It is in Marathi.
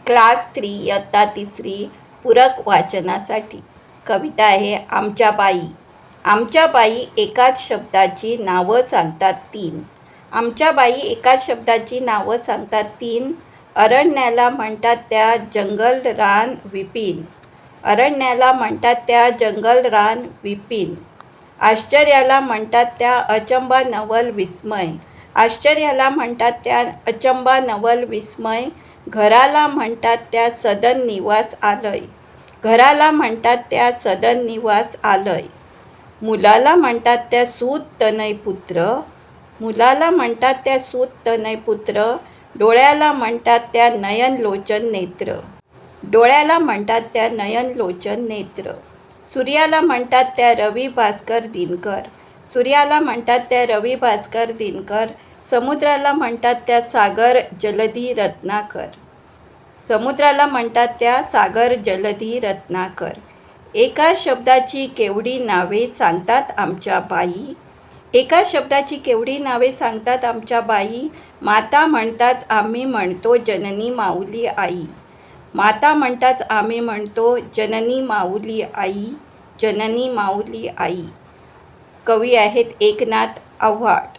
क्लास 3 इयत्ता 3 पूरक वाचनासाठी कविता आहे आमच्या बाई. आमच्या बाई एकाच शब्दाची नावं सांगतात तीन. आमच्या बाई एकाच शब्दाची नावं सांगतात तीन. अरण्याला म्हणतात त्या जंगल रान विपिन. अरण्याला म्हणतात त्या जंगल रान विपिन. आश्चर्याला म्हणतात त्या अचंबा नवल विस्मय. आश्चर्याला म्हणतात त्या अचंबा नवल विस्मय. घराला म्हणतात त्या सदन निवास आलय. घराला म्हणतात त्या सदन निवास आलय. मुलाला म्हणतात त्या सूत तनय पुत्र. मुलाला म्हणतात त्या सूत तनय पुत्र. डोळ्याला म्हणतात त्या नयन लोचन नेत्र. डोळ्याला म्हणतात त्या नयन लोचन नेत्र. सूर्याला म्हणतात त्या रवी भास्कर दिनकर. सूर्याला म्हणतात त्या रवी भास्कर दिनकर. समुद्राला म्हणतात त्या सागर जलधी रत्नाकर. समुद्राला म्हणतात त्या सागर जलधी रत्नाकर. एका शब्दाची केवढी नावे सांगतात आमच्या बाई. एका शब्दाची केवढी नावे सांगतात आमच्या बाई. माता म्हणताच आम्ही म्हणतो जननी माऊली आई. माता म्हणताच आम्ही म्हणतो जननी माऊली आई. जननी माऊली आई. कवी आहेत एकनाथ आव्हाड.